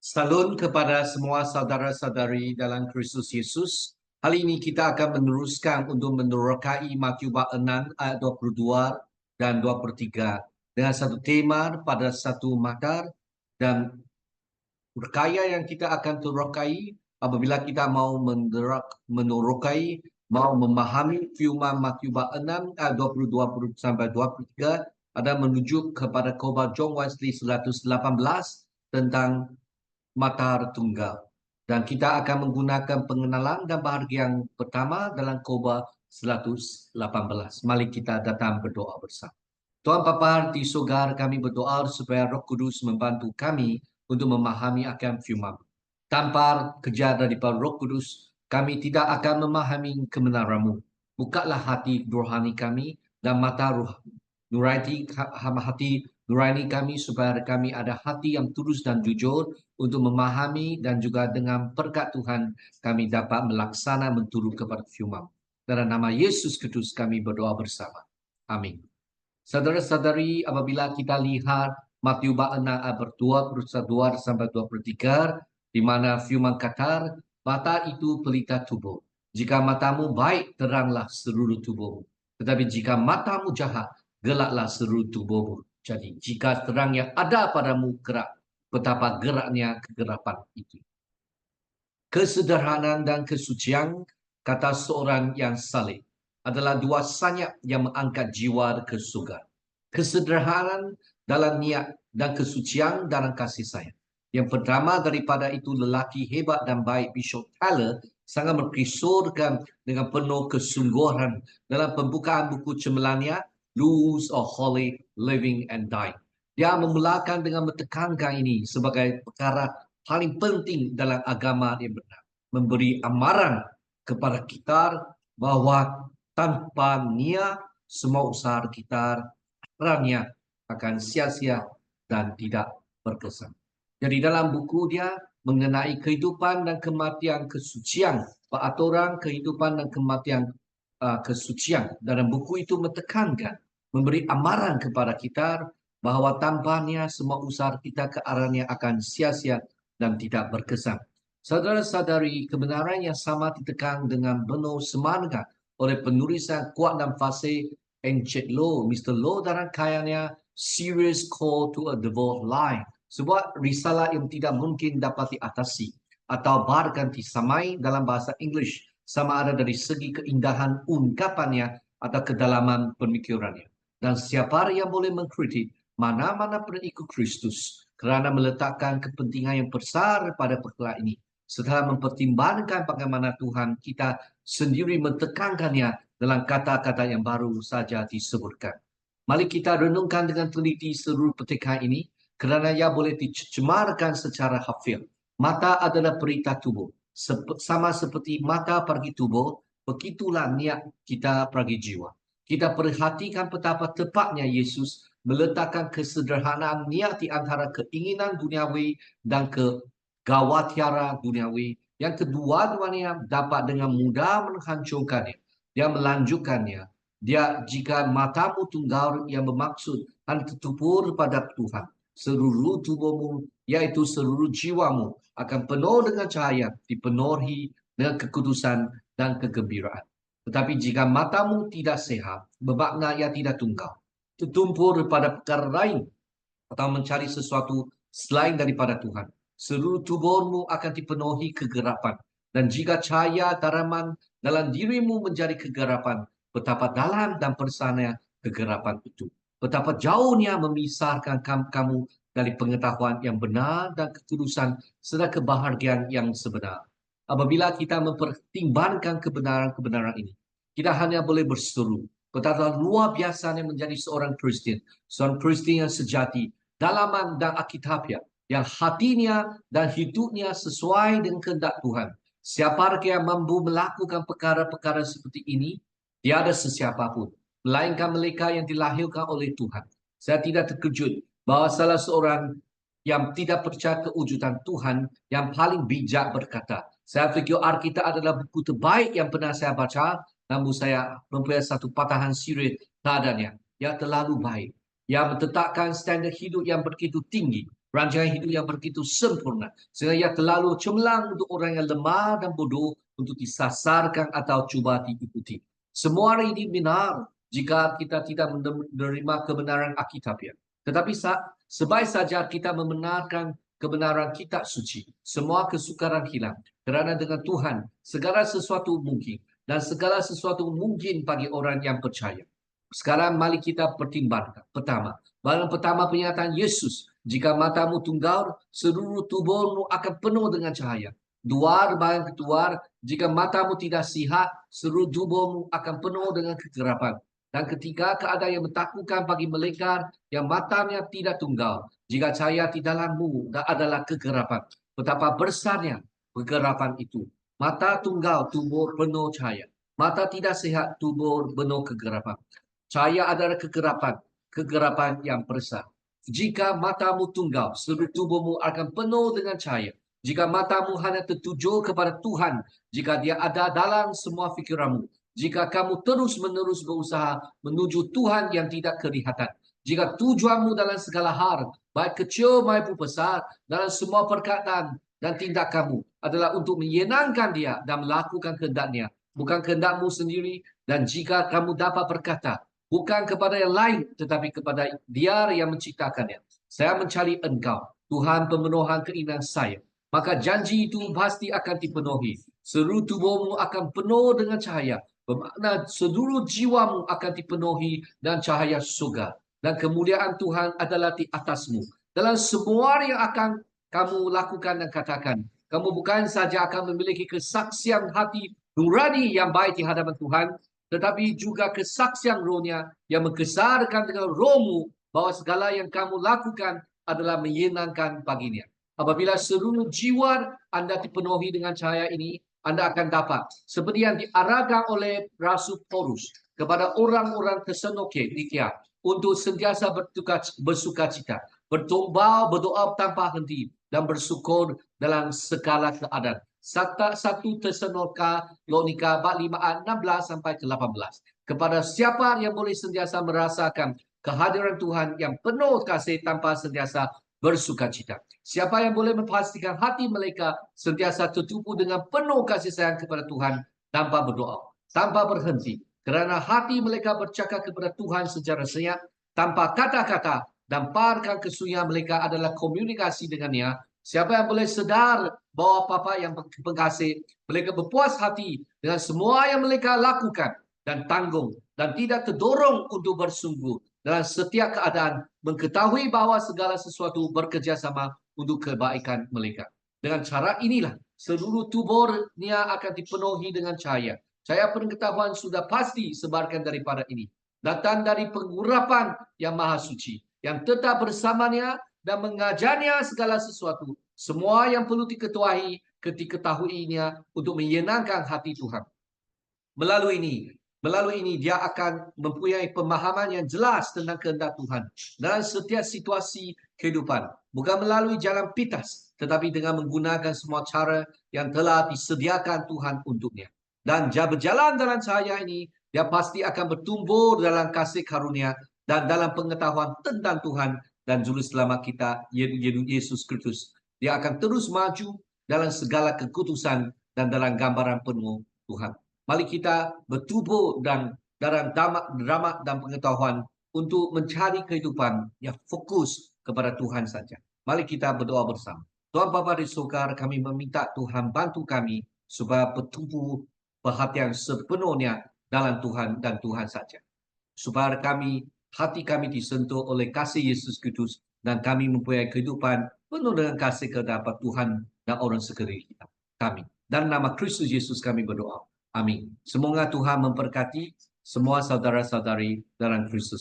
Salam kepada semua saudara-saudari dalam Kristus Yesus. Hari ini kita akan meneruskan untuk menerokai Matius bab 6 ayat 22 dan 23 dengan satu tema pada satu matar, dan perkaya yang kita akan terokai apabila kita mau menerokai, mau memahami firman Matius bab 6 ayat 22 sampai 23 ada menuju kepada khotbah John Wesley 118 tentang Matar Tunggal. Dan kita akan menggunakan pengenalan dan bahagian pertama dalam khotbah 118. Mari kita datang berdoa bersama. Tuhan Bapa di surga, kami berdoa supaya Roh Kudus membantu kami untuk memahami akan firman. Tanpa kerja daripada Roh Kudus, kami tidak akan memahami kebenaran-Mu. Bukalah hati rohani kami dan mata roh hati nurani kami supaya kami ada hati yang tulus dan jujur untuk memahami, dan juga dengan berkat Tuhan kami dapat melaksana menurut kepada firman. Dalam nama Yesus Kristus kami berdoa bersama. Amin. Saudara-saudari, apabila kita lihat Matius bab 6 ayat 22 sampai 23, di mana firman kata, mata itu pelita tubuh. Jika matamu baik, teranglah seluruh tubuhmu. Tetapi jika matamu jahat, gelaplah seluruh tubuhmu. Jadi, jika terang yang ada padamu gerak, betapa geraknya kegelapan itu. Kesederhanaan dan kesucian, kata seorang yang saleh, adalah dua sayap yang mengangkat jiwa ke surga. Kesederhanaan dalam niat dan kesucian dalam kasih sayang. Yang pertama daripada itu, lelaki hebat dan baik Bishop Tyler sangat berkisurkan dengan penuh kesungguhan dalam pembukaan buku cemerlannya Rules of Holy Living and Dying. Dia memulakan dengan menekankan ini sebagai perkara paling penting dalam agama yang benar. Memberi amaran kepada kita bahawa tanpa niat semua usaha kita akhirnya akan sia-sia dan tidak berkesan. Jadi dalam buku dia mengenai kehidupan dan kematian kesucian, peraturan kehidupan dan kematian kesucian. Dalam buku itu menekankan, memberi amaran kepada kita bahawa tanpanya semua usaha kita ke arahnya akan sia-sia dan tidak berkesan. Saudara-saudari, kebenaran yang sama ditekan dengan penuh semangat oleh penulisan kuat dan fasih Encik Low, Mr. Low, dalam karyanya Serious Call to a Devout Life, sebuah risalah yang tidak mungkin dapat diatasi atau bahkan disamai dalam bahasa Inggeris, sama ada dari segi keindahan ungkapannya atau kedalaman pemikirannya. Dan siapa yang boleh mengkritik mana-mana pengikut Kristus kerana meletakkan kepentingan yang besar pada perkara ini, setelah mempertimbangkan bagaimana Tuhan kita sendiri mentekankannya dalam kata-kata yang baru saja disebutkan. Mari kita renungkan dengan teliti seluruh petikan ini, kerana ia boleh dicemarkan secara hafil. Mata adalah perita tubuh. Sama seperti mata pergi tubuh, begitulah niat kita pergi jiwa. Kita perhatikan betapa tepatnya Yesus meletakkan kesederhanaan niat di antara keinginan duniawi dan kegawatiran duniawi. Yang kedua-duanya dapat dengan mudah menghancurkannya. Dia melanjutkannya. Dia, jika matamu tunggal yang bermaksud hanya tertubur pada Tuhan, seluruh tubuhmu, yaitu seluruh jiwamu, akan penuh dengan cahaya, dipenuhi dengan kekudusan dan kegembiraan. Tetapi jika matamu tidak sehat, bermakna ia tidak tunggal, tertumpul pada perkara lain atau mencari sesuatu selain daripada Tuhan, seluruh tubuhmu akan dipenuhi kegelapan. Dan jika cahaya taraman dalam dirimu menjadi kegelapan, betapa dalam dan persana kegelapan itu. Betapa jauhnya memisahkan kamu dari pengetahuan yang benar dan kekudusan serta kebahagiaan yang sebenar. Apabila kita mempertimbangkan kebenaran-kebenaran ini, kita hanya boleh berseru betapa luar biasanya menjadi seorang Kristen yang sejati, dalaman dan Alkitabiah, yang hatinya dan hidupnya sesuai dengan kehendak Tuhan. Siapa yang mampu melakukan perkara-perkara seperti ini, tiada sesiapa pun, melainkan mereka yang dilahirkan oleh Tuhan. Saya tidak terkejut bahawa salah seorang yang tidak percaya kewujudan Tuhan yang paling bijak berkata, saya fikir Alkitab adalah buku terbaik yang pernah saya baca, namun saya mempunyai satu patahan sirih terhadapnya. Yang terlalu baik. Yang menetapkan standar hidup yang begitu tinggi. rancangan hidup yang begitu sempurna, sehingga ia terlalu cemerlang untuk orang yang lemah dan bodoh untuk disasarkan atau cuba diikuti. Semua ini benar jika kita tidak menerima kebenaran Alkitabiah. Tetapi sebaik saja kita membenarkan kebenaran kitab suci, semua kesukaran hilang. Kerana dengan Tuhan, segala sesuatu mungkin. Dan segala sesuatu mungkin bagi orang yang percaya. Sekarang mari kita pertimbangkan. Pertama, bagian pertama pernyataan Yesus. Jika matamu tunggal, seluruh tubuhmu akan penuh dengan cahaya. Dua, bagian kedua, jika matamu tidak sihat, seluruh tubuhmu akan penuh dengan kegelapan. Dan ketika keadaan yang menakutkan bagi mereka yang matanya tidak tunggal, jika cahaya di dalammu adalah kegelapan, betapa besarnya kegelapan itu. Mata tunggal, tubuh penuh cahaya. Mata tidak sihat, tubuh penuh kegelapan. Cahaya adalah kegelapan yang besar. Jika matamu tunggal, seluruh tubuhmu akan penuh dengan cahaya. Jika matamu hanya tertuju kepada Tuhan, jika dia ada dalam semua fikiranmu, jika kamu terus-menerus berusaha menuju Tuhan yang tidak kelihatan, jika tujuanmu dalam segala hal, baik kecil maupun besar, dalam semua perkataan dan tindakanmu adalah untuk menyenangkan dia dan melakukan kehendak-Nya, bukan kehendakmu sendiri. Dan jika kamu dapat berkata, bukan kepada yang lain, tetapi kepada Dia yang menciptakannya, saya mencari Engkau, Tuhan pemenuhan keinginan saya, maka janji itu pasti akan dipenuhi. Seluruh tubuhmu akan penuh dengan cahaya, bermakna seluruh jiwamu akan dipenuhi dan cahaya surga. Dan kemuliaan Tuhan adalah di atasmu. Dalam semua yang akan kamu lakukan dan katakan, kamu bukan saja akan memiliki kesaksian hati nurani yang baik di hadapan Tuhan, tetapi juga kesaksian rohnya yang mengesahkan dengan rohmu bahwa segala yang kamu lakukan adalah menyenangkan baginya. Apabila seluruh jiwa Anda dipenuhi dengan cahaya ini, Anda akan dapat seperti yang diarahkan oleh Rasul Paulus kepada orang-orang Tesalonika untuk sentiasa bersukacita, bertobat, berdoa tanpa henti, dan bersyukur dalam segala keadaan. 1 Tesalonika bab 5 ayat 16 sampai ke 18. Kepada siapa yang boleh sentiasa merasakan kehadiran Tuhan yang penuh kasih tanpa sentiasa bersukacita. Siapa yang boleh memastikan hati mereka sentiasa tertupu dengan penuh kasih sayang kepada Tuhan tanpa berdoa, tanpa berhenti. Kerana hati mereka bercakap kepada Tuhan secara senyap, tanpa kata-kata, dan parkan kesunyian mereka adalah komunikasi dengannya. Siapa yang boleh sedar bahwa Bapa yang pengkasih, mereka berpuas hati dengan semua yang mereka lakukan dan tanggung dan tidak terdorong untuk bersungguh dalam setiap keadaan, mengetahui bahwa segala sesuatu bekerjasama untuk kebaikan mereka. Dengan cara inilah seluruh tubuhnya akan dipenuhi dengan cahaya. Cahaya pengetahuan sudah pasti sebarkan daripada ini. Datang dari pengurapan yang maha suci, yang tetap bersamanya dan mengajarnya segala sesuatu. Semua yang perlu diketahuinya untuk menyenangkan hati Tuhan. Melalui ini dia akan mempunyai pemahaman yang jelas tentang kehendak Tuhan dalam setiap situasi kehidupan. Bukan melalui jalan pintas, tetapi dengan menggunakan semua cara yang telah disediakan Tuhan untuknya. Dan berjalan dalam cahaya ini, dia pasti akan bertumbuh dalam kasih karunia dan dalam pengetahuan tentang Tuhan dan Juru Selamat kita, Yesus Kristus. Dia akan terus maju dalam segala kekudusan dan dalam gambaran penuh Tuhan. Mari kita bertumbuh dan dalam drama dan pengetahuan untuk mencari kehidupan yang fokus kepada Tuhan saja. Mari kita berdoa bersama. Tuhan Bapa di surga, kami meminta Tuhan bantu kami supaya bertumbuh perhatian sepenuhnya dalam Tuhan dan Tuhan saja. Supaya hati kami disentuh oleh kasih Yesus Kristus dan kami mempunyai kehidupan penuh dengan kasih kepada Tuhan dan orang sekeliling kita. Kami. Dan nama Kristus Yesus kami berdoa. Amin. Semoga Tuhan memberkati semua saudara-saudari dalam Kristus.